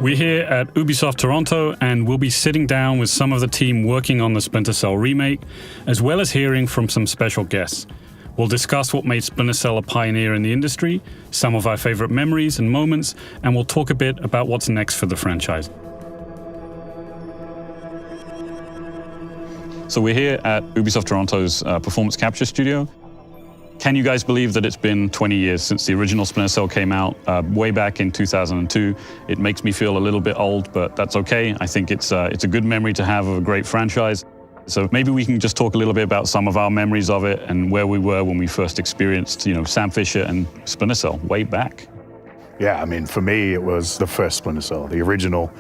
We're here at Ubisoft Toronto, and we'll be sitting down with some of the team working on the Splinter Cell remake, as well as hearing from some special guests. We'll discuss what made Splinter Cell a pioneer in the industry, some of our favorite memories and moments, and we'll talk a bit about what's next for the franchise. So we're here at Ubisoft Toronto's performance capture studio. Can you guys believe that it's been 20 years since the original Splinter Cell came out, way back in 2002? It makes me feel a little bit old, but that's okay. I think it's a good memory to have of a great franchise. So maybe we can just talk a little bit about some of our memories of it and where we were when we first experienced, Sam Fisher and Splinter Cell way back. Yeah, I mean, for me, it was the first Splinter Cell, the original.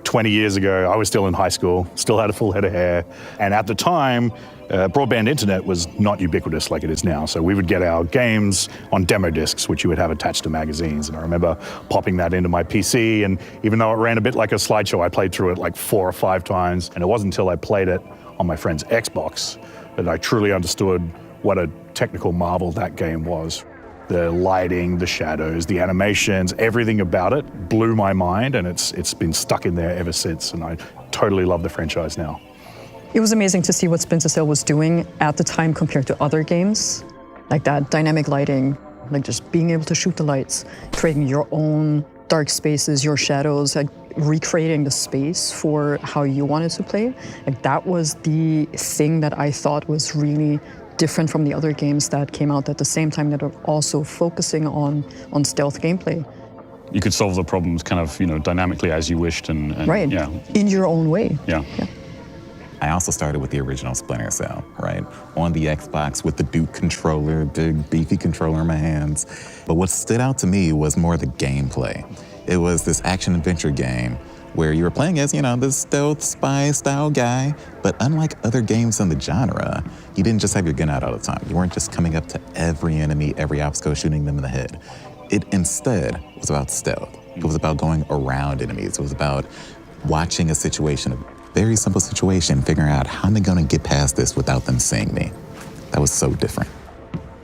20 years ago, I was still in high school, still had a full head of hair. And at the time, broadband internet was not ubiquitous like it is now. So we would get our games on demo discs, which you would have attached to magazines. And I remember popping that into my PC. And even though it ran a bit like a slideshow, I played through it like 4 or 5 times. And it wasn't until I played it on my friend's Xbox that I truly understood what a technical marvel that game was. The lighting, the shadows, the animations, everything about it blew my mind, and it's been stuck in there ever since, and I totally love the franchise now. It was amazing to see what Splinter Cell was doing at the time compared to other games, like that dynamic lighting, like just being able to shoot the lights, creating your own dark spaces, your shadows, like recreating the space for how you wanted to play. Like that was the thing that I thought was really different from the other games that came out at the same time that are also focusing on stealth gameplay. You could solve the problems kind of, dynamically as you wished and right. Yeah. In your own way. Yeah. I also started with the original Splinter Cell, right? On the Xbox with the Duke controller, big beefy controller in my hands. But what stood out to me was more the gameplay. It was this action-adventure game where you were playing as, this stealth spy style guy, but unlike other games in the genre, you didn't just have your gun out all the time. You weren't just coming up to every enemy, every obstacle, shooting them in the head. It instead was about stealth. It was about going around enemies. It was about watching a situation, a very simple situation, figuring out how am I gonna get past this without them seeing me. That was so different.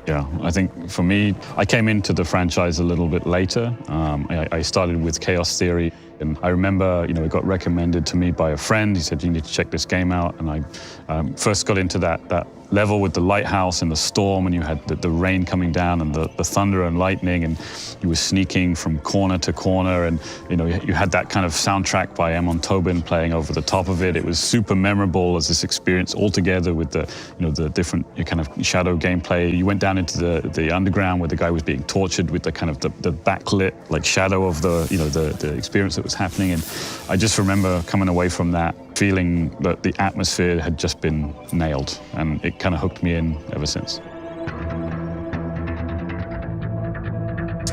Yeah, I think for me, I came into the franchise a little bit later. I started with Chaos Theory, and I remember, it got recommended to me by a friend. He said, you need to check this game out. And I first got into that level with the lighthouse and the storm, and you had the rain coming down and the thunder and lightning, and you were sneaking from corner to corner, and you had that kind of soundtrack by Amon Tobin playing over the top of it. It was super memorable as this experience altogether with the different kind of shadow gameplay. You went down into the underground where the guy was being tortured with the kind of the backlit like shadow of the experience that was happening, and I just remember coming away from that feeling that the atmosphere had just been nailed, and it kind of hooked me in ever since.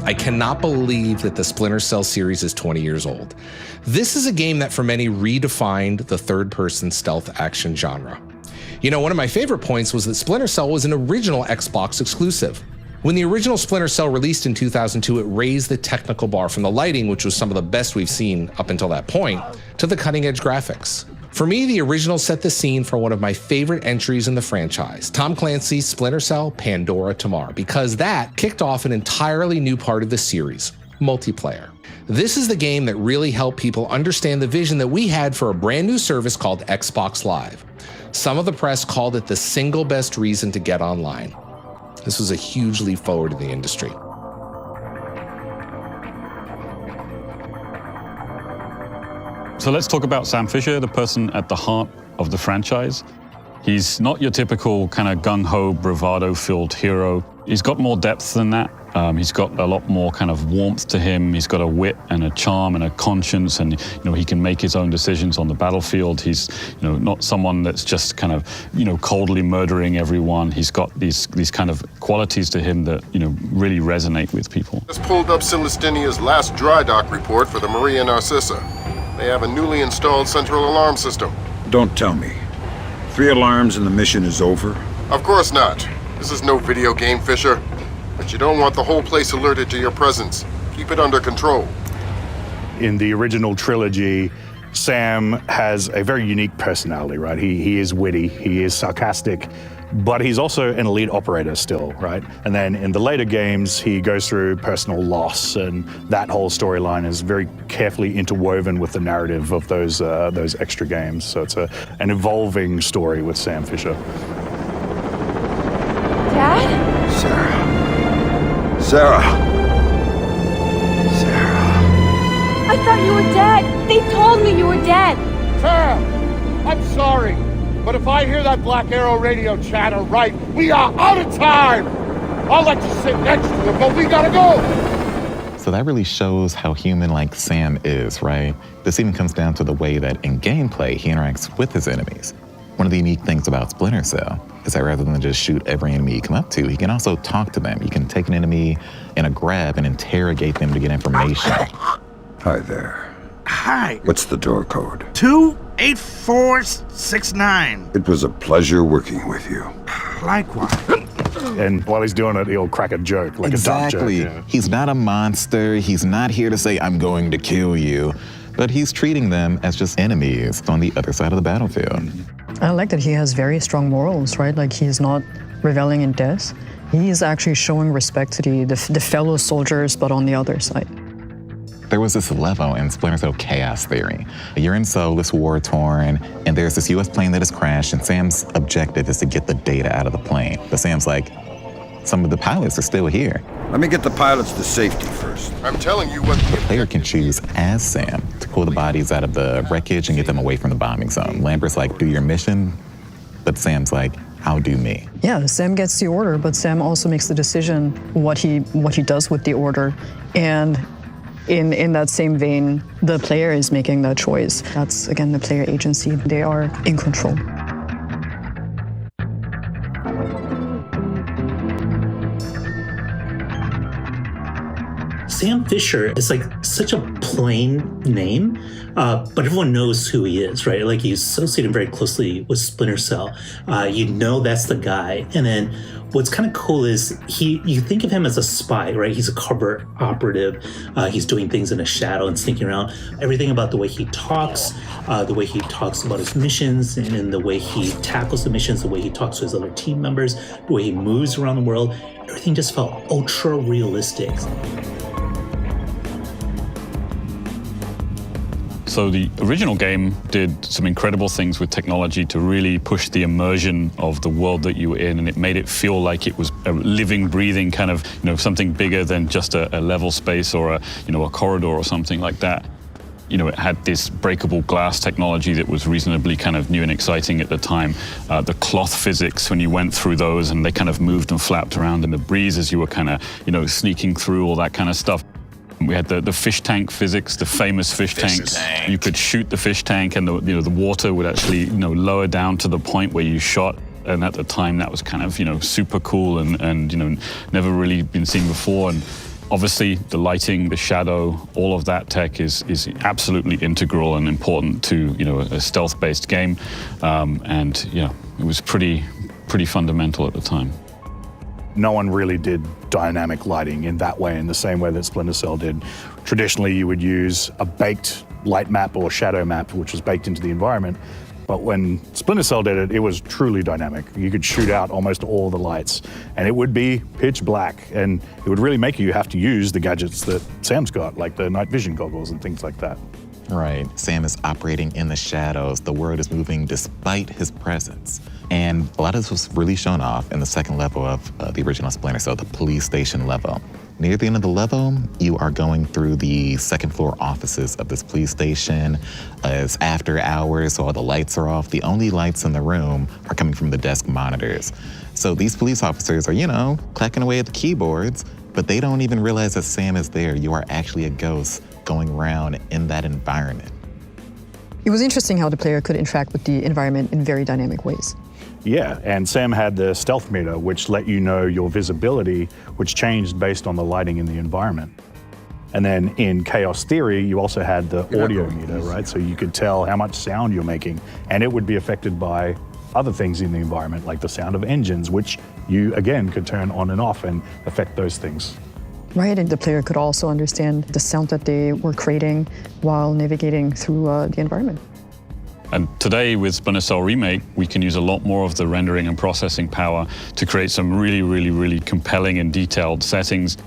I cannot believe that the Splinter Cell series is 20 years old. This is a game that for many redefined the third-person stealth action genre. One of my favorite points was that Splinter Cell was an original Xbox exclusive. When the original Splinter Cell released in 2002, it raised the technical bar from the lighting, which was some of the best we've seen up until that point, to the cutting-edge graphics. For me, the original set the scene for one of my favorite entries in the franchise, Tom Clancy's Splinter Cell Pandora Tomorrow, because that kicked off an entirely new part of the series, multiplayer. This is the game that really helped people understand the vision that we had for a brand new service called Xbox Live. Some of the press called it the single best reason to get online. This was a huge leap forward in the industry. So let's talk about Sam Fisher, the person at the heart of the franchise. He's not your typical kind of gung-ho, bravado-filled hero. He's got more depth than that. He's got a lot more kind of warmth to him. He's got a wit and a charm and a conscience, and he can make his own decisions on the battlefield. He's not someone that's just kind of coldly murdering everyone. He's got these kind of qualities to him that really resonate with people. Just pulled up Celestinia's last dry dock report for the Maria Narcissa. They have a newly installed central alarm system. Don't tell me. 3 alarms and the mission is over? Of course not. This is no video game, Fisher. But you don't want the whole place alerted to your presence. Keep it under control. In the original trilogy, Sam has a very unique personality, right? He is witty, he is sarcastic, but he's also an elite operator still, right? And then in the later games, he goes through personal loss, and that whole storyline is very carefully interwoven with the narrative of those extra games. So it's an evolving story with Sam Fisher. Dad? Sarah. I thought you were dead. They told me you were dead. Sarah, I'm sorry, but if I hear that Black Arrow radio chatter right, we are out of time. I'll let you sit next to him, but we gotta go. So that really shows how human like Sam is, right? This even comes down to the way that in gameplay he interacts with his enemies. One of the unique things about Splinter Cell is that rather than just shoot every enemy you come up to, he can also talk to them. You can take an enemy in a grab and interrogate them to get information. Hi there. Hi. What's the door code? 28469. It was a pleasure working with you. Likewise. And while he's doing it, he'll crack a joke, like a dumb joke. Exactly. He's not a monster. He's not here to say, I'm going to kill you. But he's treating them as just enemies on the other side of the battlefield. I like that he has very strong morals, right? Like he's not reveling in death. He is actually showing respect to the fellow soldiers, but on the other side. There was this level in Splinter Cell Chaos Theory. You're in Solus, war-torn, and there's this US plane that has crashed, and Sam's objective is to get the data out of the plane. But Sam's like, some of the pilots are still here. Let me get the pilots to safety first. I'm telling you what The player can choose as Sam to pull the bodies out of the wreckage and get them away from the bombing zone. Lambert's like, do your mission, but Sam's like, I'll do me. Yeah, Sam gets the order, but Sam also makes the decision what he does with the order. And in that same vein, the player is making that choice. That's, again, the player agency. They are in control. Sam Fisher is like such a plain name, but everyone knows who he is, right? Like he's associated very closely with Splinter Cell. You know that's the guy. And then what's kind of cool is you think of him as a spy, right? He's a covert operative. He's doing things in the shadow and sneaking around. Everything about the way he talks about his missions, and in the way he tackles the missions, the way he talks to his other team members, the way he moves around the world, everything just felt ultra realistic. So the original game did some incredible things with technology to really push the immersion of the world that you were in, and it made it feel like it was a living, breathing kind of, something bigger than just a level space or a corridor or something like that. It had this breakable glass technology that was reasonably kind of new and exciting at the time. The cloth physics, when you went through those and they kind of moved and flapped around in the breeze as you were kind of, sneaking through all that kind of stuff. We had the fish tank physics, the famous fish tank. You could shoot the fish tank, and the water would actually lower down to the point where you shot. And at the time, that was kind of super cool and never really been seen before. And obviously, the lighting, the shadow, all of that tech is absolutely integral and important to a stealth-based game. And it was pretty fundamental at the time. No one really did dynamic lighting in that way, in the same way that Splinter Cell did. Traditionally, you would use a baked light map or shadow map, which was baked into the environment. But when Splinter Cell did it, it was truly dynamic. You could shoot out almost all the lights, and it would be pitch black. And it would really make you have to use the gadgets that Sam's got, like the night vision goggles and things like that. Right. Sam is operating in the shadows. The world is moving despite his presence. And a lot of this was really shown off in the second level of the original Splinter Cell, the police station level. Near the end of the level, you are going through the second floor offices of this police station. It's after hours, so all the lights are off. The only lights in the room are coming from the desk monitors. So these police officers are, clacking away at the keyboards, but they don't even realize that Sam is there. You are actually a ghost going around in that environment. It was interesting how the player could interact with the environment in very dynamic ways. Yeah, and Sam had the stealth meter, which let you know your visibility, which changed based on the lighting in the environment. And then in Chaos Theory, you also had the audio meter, right? So you could tell how much sound you're making, and it would be affected by other things in the environment, like the sound of engines, which you, again, could turn on and off and affect those things. Right, and the player could also understand the sound that they were creating while navigating through the environment. And today with Splinter Cell Remake, we can use a lot more of the rendering and processing power to create some really compelling and detailed settings,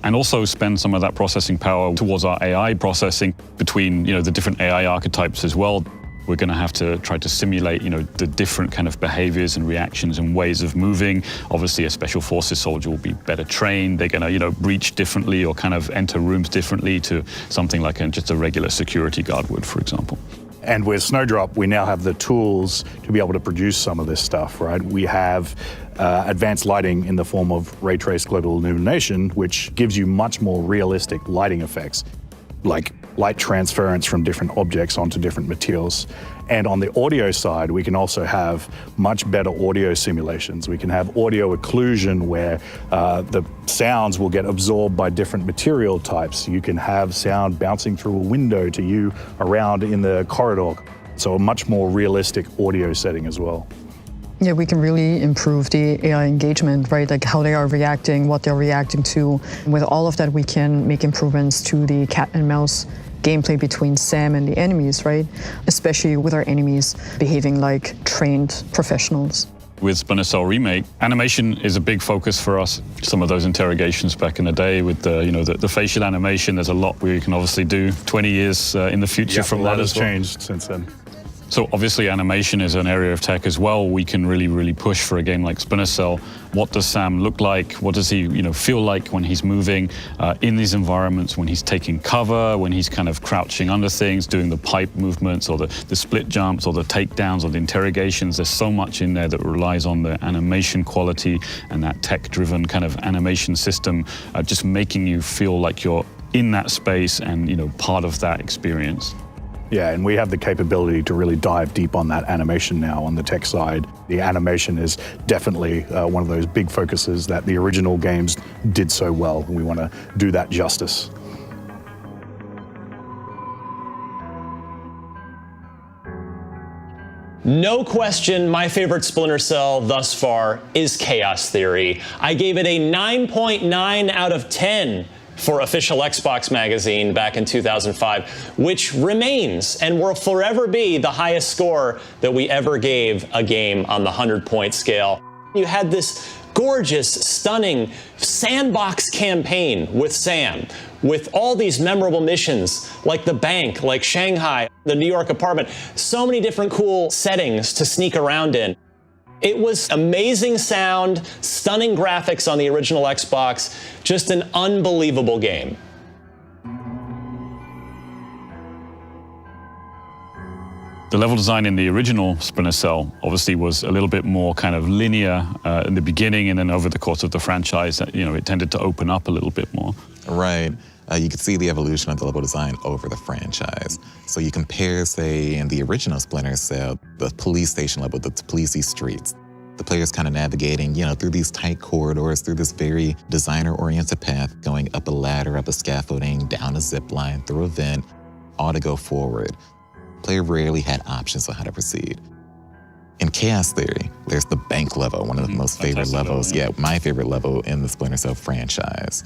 and also spend some of that processing power towards our AI processing between, the different AI archetypes as well. We're going to have to try to simulate, the different kind of behaviors and reactions and ways of moving. Obviously, a special forces soldier will be better trained. They're going to, reach differently or kind of enter rooms differently to something like just a regular security guard would, for example. And with Snowdrop, we now have the tools to be able to produce some of this stuff, right? We have advanced lighting in the form of ray trace global illumination, which gives you much more realistic lighting effects, like light transference from different objects onto different materials. And on the audio side, we can also have much better audio simulations. We can have audio occlusion where the sounds will get absorbed by different material types. You can have sound bouncing through a window to you around in the corridor. So a much more realistic audio setting as well. Yeah, we can really improve the AI engagement, right? Like how they are reacting, what they're reacting to. With all of that, we can make improvements to the cat and mouse gameplay between Sam and the enemies, right? Especially with our enemies behaving like trained professionals. With Splinter Cell Remake, animation is a big focus for us. Some of those interrogations back in the day with the facial animation, there's a lot we can obviously do 20 years in the future from that as well. A lot has changed since then. So obviously animation is an area of tech as well. We can really push for a game like Splinter Cell. What does Sam look like? What does he feel like when he's moving in these environments, when he's taking cover, when he's kind of crouching under things, doing the pipe movements or the split jumps or the takedowns or the interrogations. There's so much in there that relies on the animation quality and that tech-driven kind of animation system, just making you feel like you're in that space and part of that experience. Yeah, and we have the capability to really dive deep on that animation now on the tech side. The animation is definitely one of those big focuses that the original games did so well, and we want to do that justice. No question, my favorite Splinter Cell thus far is Chaos Theory. I gave it a 9.9 out of 10. For Official Xbox Magazine back in 2005, which remains and will forever be the highest score that we ever gave a game on the 100-point scale. You had this gorgeous, stunning sandbox campaign with Sam, with all these memorable missions, like the bank, like Shanghai, the New York apartment, so many different cool settings to sneak around in. It was amazing sound, stunning graphics on the original Xbox, just an unbelievable game. The level design in the original Splinter Cell obviously was a little bit more kind of linear in the beginning, and then over the course of the franchise, it tended to open up a little bit more. Right. You could see the evolution of the level design over the franchise. So you compare, say, in the original Splinter Cell, the police station level, the policey streets. The player's kind of navigating, through these tight corridors, through this very designer-oriented path, going up a ladder, up a scaffolding, down a zip line, through a vent, all to go forward. The player rarely had options on how to proceed. In Chaos Theory, there's the bank level, one of the most favorite levels. Yeah, my favorite level in the Splinter Cell franchise.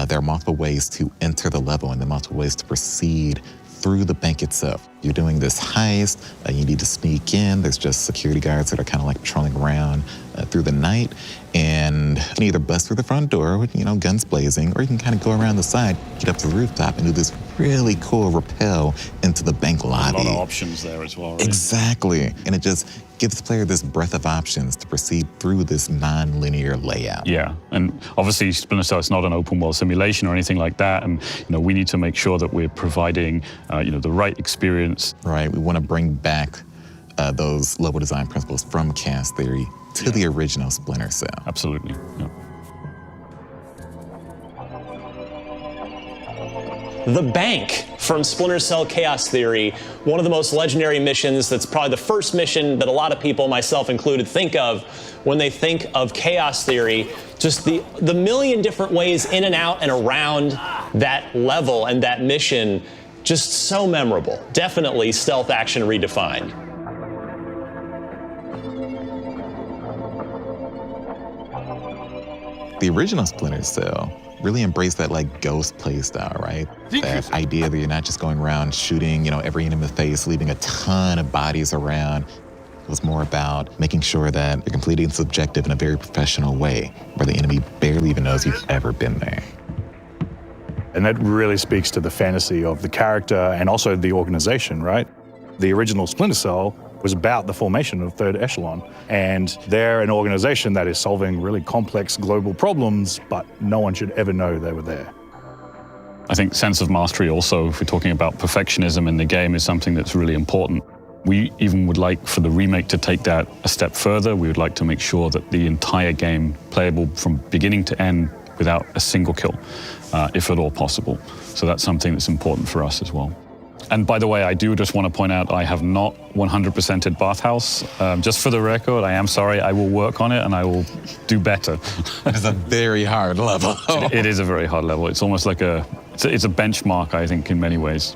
There are multiple ways to enter the level and then multiple ways to proceed through the bank itself. You're doing this heist, you need to sneak in. There's just security guards that are kind of like patrolling around through the night. And you can either bust through the front door with, guns blazing, or you can kind of go around the side, get up to the rooftop and do this really cool rappel into the bank lobby. A lot of options there as well, right? Exactly. And it just gives the player this breadth of options to proceed through this non-linear layout. Yeah, and obviously Splinter Cell is not an open world simulation or anything like that, and we need to make sure that we're providing the right experience. Right, we want to bring back those level design principles from Chaos Theory to the original Splinter Cell. Absolutely, yeah. The bank from Splinter Cell Chaos Theory, one of the most legendary missions. That's probably the first mission that a lot of people, myself included, think of when they think of Chaos Theory. Just the million different ways in and out and around that level and that mission, just so memorable. Definitely stealth action redefined. The original Splinter Cell really embrace that like ghost play style, right? That idea that you're not just going around shooting, every enemy in the face, leaving a ton of bodies around. It was more about making sure that you're completing this objective in a very professional way, where the enemy barely even knows you've ever been there. And that really speaks to the fantasy of the character and also the organization, right? The original Splinter Cell was about the formation of Third Echelon. And they're an organization that is solving really complex global problems, but no one should ever know they were there. I think sense of mastery also, if we're talking about perfectionism in the game, is something that's really important. We even would like for the remake to take that a step further. We would like to make sure that the entire game playable from beginning to end without a single kill, if at all possible. So that's something that's important for us as well. And by the way, I do just want to point out I have not 100%ed Bathhouse. Just for the record, I am sorry. I will work on it and I will do better. It's a very hard level. It is a very hard level. It's almost like it's a benchmark, I think, in many ways.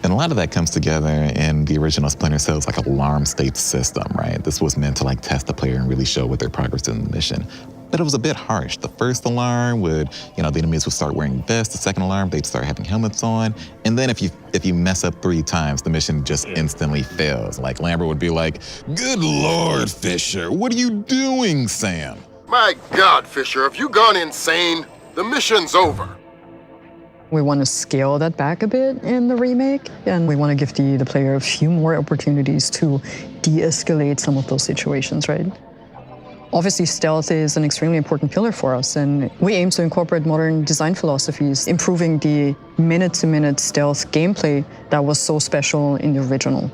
And a lot of that comes together in the original Splinter Cell's like alarm state system, right? This was meant to like test the player and really show what their progress in the mission. But it was a bit harsh. The first alarm would, the enemies would start wearing vests. The second alarm, they'd start having helmets on. And then if you mess up 3 times, the mission just instantly fails. Like Lambert would be like, "Good Lord, Fisher, what are you doing, Sam?" My God, Fisher, have you gone insane? The mission's over. We want to scale that back a bit in the remake, and we want to give the player a few more opportunities to de-escalate some of those situations, right? Obviously, stealth is an extremely important pillar for us, and we aim to incorporate modern design philosophies, improving the minute-to-minute stealth gameplay that was so special in the original.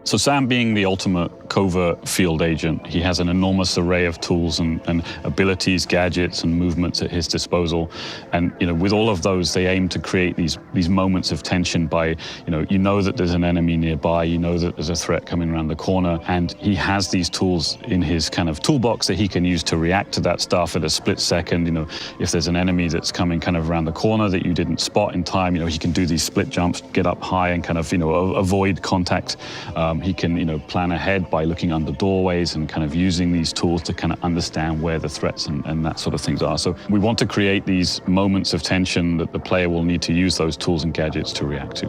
So Sam, being the ultimate covert field agent, he has an enormous array of tools and abilities, gadgets, and movements at his disposal. And with all of those, they aim to create these moments of tension by, you know that there's an enemy nearby, you know that there's a threat coming around the corner, and he has these tools in his kind of toolbox that he can use to react to that stuff at a split second. If there's an enemy that's coming kind of around the corner that you didn't spot in time, he can do these split jumps, get up high and kind of, avoid contact. He can, plan ahead by looking under doorways and kind of using these tools to kind of understand where the threats and that sort of things are. So we want to create these moments of tension that the player will need to use those tools and gadgets to react to.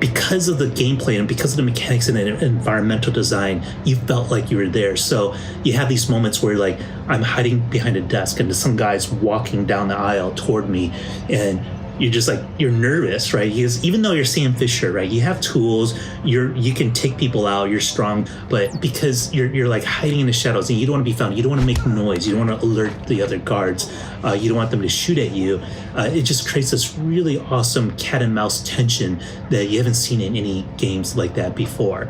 Because of the gameplay and because of the mechanics and the environmental design, you felt like you were there. So you have these moments where like I'm hiding behind a desk and some guy's walking down the aisle toward me, and you're just like, you're nervous, right? Because even though you're Sam Fisher, right, you have tools, you can take people out, you're strong, but because you're like hiding in the shadows and you don't want to be found, you don't want to make noise, you don't want to alert the other guards, you don't want them to shoot at you. It just creates this really awesome cat and mouse tension that you haven't seen in any games like that before.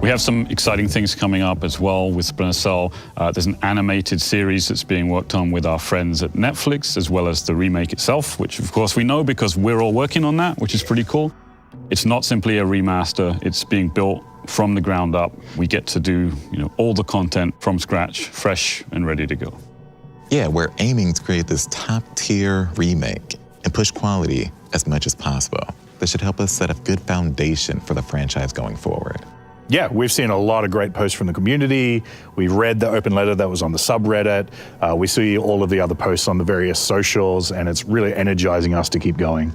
We have some exciting things coming up as well with Splinter Cell. There's an animated series that's being worked on with our friends at Netflix, as well as the remake itself, which of course we know because we're all working on that, which is pretty cool. It's not simply a remaster, it's being built from the ground up. We get to do all the content from scratch, fresh and ready to go. Yeah, we're aiming to create this top-tier remake and push quality as much as possible. That should help us set a good foundation for the franchise going forward. Yeah, we've seen a lot of great posts from the community. We've read the open letter that was on the subreddit. We see all of the other posts on the various socials, and it's really energizing us to keep going.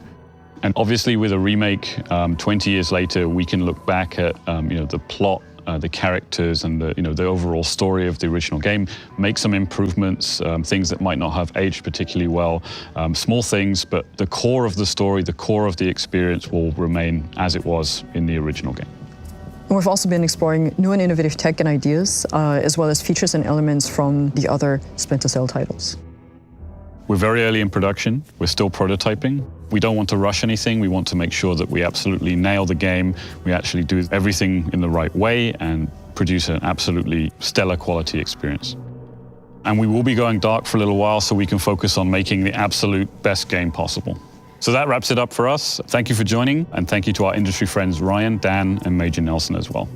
And obviously with a remake, 20 years later, we can look back at the plot, the characters, and the overall story of the original game, make some improvements, things that might not have aged particularly well, small things, but the core of the story, the core of the experience will remain as it was in the original game. We've also been exploring new and innovative tech and ideas, as well as features and elements from the other Splinter Cell titles. We're very early in production. We're still prototyping. We don't want to rush anything. We want to make sure that we absolutely nail the game. We actually do everything in the right way and produce an absolutely stellar quality experience. And we will be going dark for a little while so we can focus on making the absolute best game possible. So that wraps it up for us. Thank you for joining, and thank you to our industry friends Ryan, Dan, and Major Nelson as well.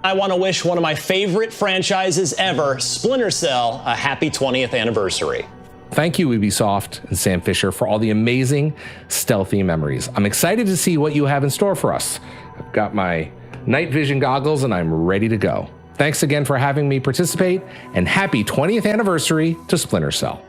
I want to wish one of my favorite franchises ever, Splinter Cell, a happy 20th anniversary. Thank you, Ubisoft and Sam Fisher, for all the amazing stealthy memories. I'm excited to see what you have in store for us. I've got my night vision goggles and I'm ready to go. Thanks again for having me participate, and happy 20th anniversary to Splinter Cell.